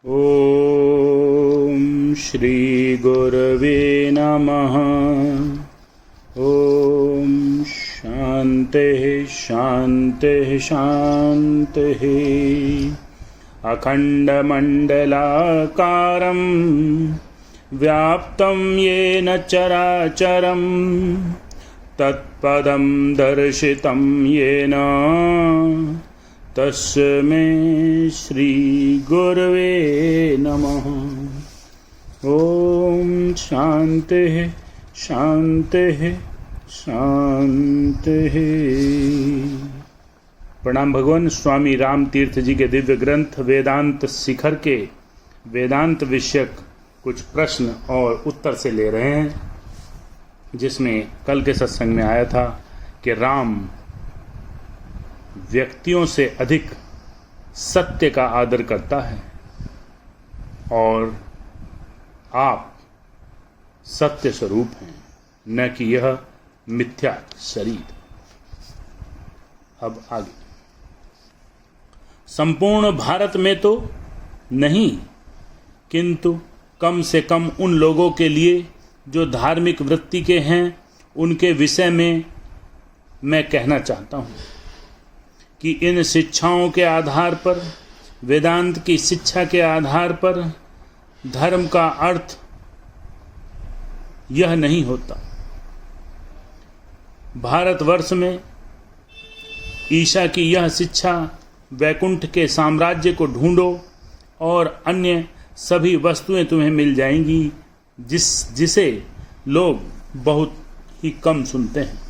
ॐ श्री गुरवे नमः। ॐ शान्तिः शान्तिः शान्तिः। अखण्डमण्डलाकारं व्याप्तं येन चराचरं तत्पदं दर्शितं येन तस्मै श्री गुरवे नमः। ॐ शान्तिः शान्तिः शान्तिः। प्रणाम भगवान। स्वामी राम तीर्थ जी के दिव्य ग्रंथ वेदांत शिखर के वेदांत विषयक कुछ प्रश्न और उत्तर से ले रहे हैं, जिसमें कल के सत्संग में आया था कि राम व्यक्तियों से अधिक सत्य का आदर करता है और आप सत्य स्वरूप हैं, न कि यह मिथ्या शरीर। अब आगे, संपूर्ण भारत में तो नहीं, किंतु कम से कम उन लोगों के लिए जो धार्मिक वृत्ति के हैं, उनके विषय में मैं कहना चाहता हूँ कि इन शिक्षाओं के आधार पर, वेदांत की शिक्षा के आधार पर धर्म का अर्थ यह नहीं होता। भारतवर्ष में ईशा की यह शिक्षा, वैकुंठ के साम्राज्य को ढूंढो और अन्य सभी वस्तुएं तुम्हें मिल जाएंगी, जिसे लोग बहुत ही कम सुनते हैं।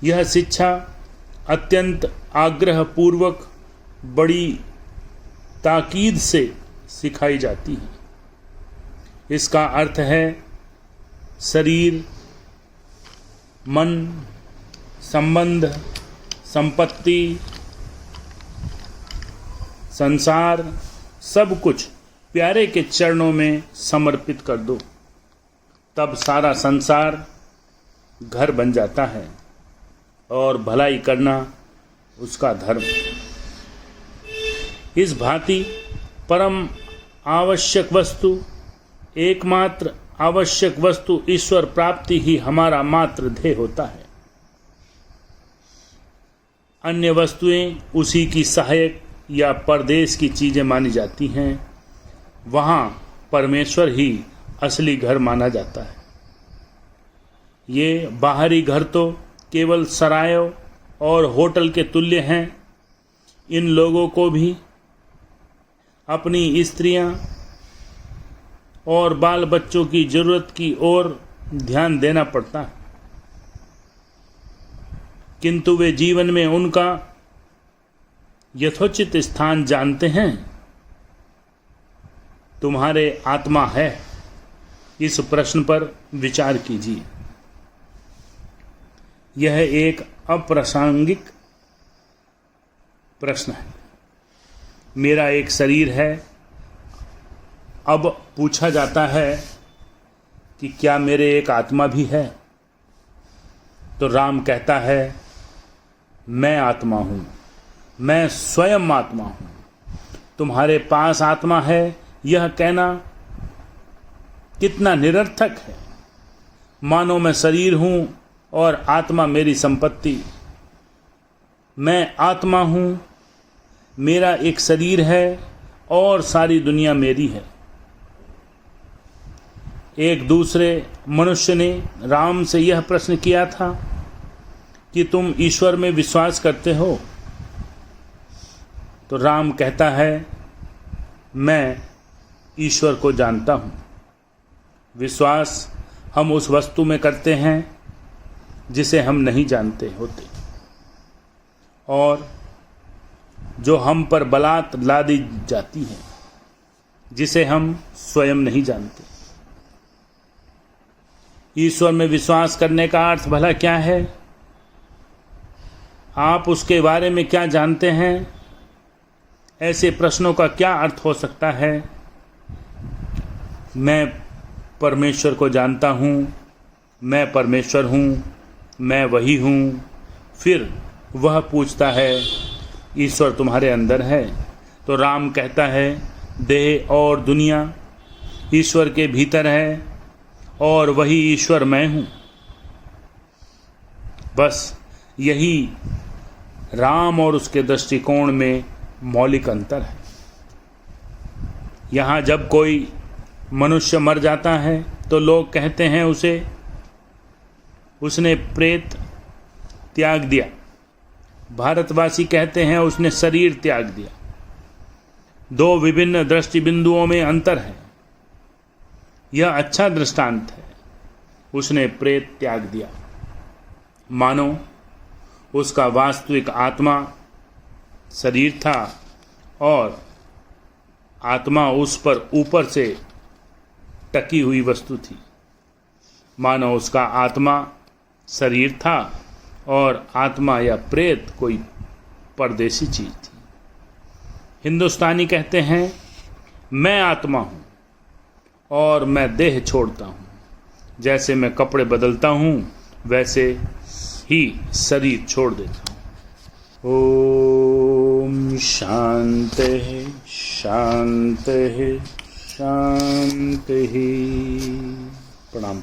यह शिक्षा अत्यंत आग्रह पूर्वक, बड़ी ताकीद से सिखाई जाती है। इसका अर्थ है शरीर, मन, संबंध, संपत्ति, संसार, सब कुछ प्यारे के चरणों में समर्पित कर दो, तब सारा संसार घर बन जाता है और भलाई करना उसका धर्म। इस भांति परम आवश्यक वस्तु, एकमात्र आवश्यक वस्तु ईश्वर प्राप्ति ही हमारा मात्र ध्येय होता है। अन्य वस्तुएं उसी की सहायक या परदेश की चीजें मानी जाती हैं। वहाँ परमेश्वर ही असली घर माना जाता है। ये बाहरी घर तो केवल सरायों और होटल के तुल्य हैं। इन लोगों को भी अपनी स्त्रियां और बाल बच्चों की जरूरत की ओर ध्यान देना पड़ता है, किंतु वे जीवन में उनका यथोचित स्थान जानते हैं। तुम्हारे आत्मा है, इस प्रश्न पर विचार कीजिए। यह एक अप्रासंगिक प्रश्न है। मेरा एक शरीर है। अब पूछा जाता है कि क्या मेरे एक आत्मा भी है? तो राम कहता है, मैं आत्मा हूँ, मैं स्वयं आत्मा हूँ। तुम्हारे पास आत्मा है, यह कहना कितना निरर्थक है। मानो मैं शरीर हूँ और आत्मा मेरी संपत्ति। मैं आत्मा हूँ, मेरा एक शरीर है और सारी दुनिया मेरी है। एक दूसरे मनुष्य ने राम से यह प्रश्न किया था कि तुम ईश्वर में विश्वास करते हो? तो राम कहता है, मैं ईश्वर को जानता हूँ। विश्वास हम उस वस्तु में करते हैं जिसे हम नहीं जानते होते और जो हम पर बलात् ला दी जाती है, जिसे हम स्वयं नहीं जानते। ईश्वर में विश्वास करने का अर्थ भला क्या है? आप उसके बारे में क्या जानते हैं? ऐसे प्रश्नों का क्या अर्थ हो सकता है? मैं परमेश्वर को जानता हूँ, मैं परमेश्वर हूँ, मैं वही हूँ। फिर वह पूछता है, ईश्वर तुम्हारे अंदर है? तो राम कहता है देह और दुनिया ईश्वर के भीतर है और वही ईश्वर मैं हूँ। बस यही राम और उसके दृष्टिकोण में मौलिक अंतर है। यहाँ जब कोई मनुष्य मर जाता है तो लोग कहते हैं उसने प्रेत त्याग दिया। भारतवासी कहते हैं उसने शरीर त्याग दिया। दो विभिन्न दृष्टि बिंदुओं में अंतर है। यह अच्छा दृष्टांत है। उसने प्रेत त्याग दिया, मानो उसका वास्तविक आत्मा शरीर था और आत्मा उस पर ऊपर से टकी हुई वस्तु थी। मानो उसका आत्मा शरीर था और आत्मा या प्रेत कोई परदेसी चीज थी। हिंदुस्तानी कहते हैं मैं आत्मा हूँ और मैं देह छोड़ता हूँ। जैसे मैं कपड़े बदलता हूँ वैसे ही शरीर छोड़ देता हूँ। ओम शांति शांति शांति। प्रणाम।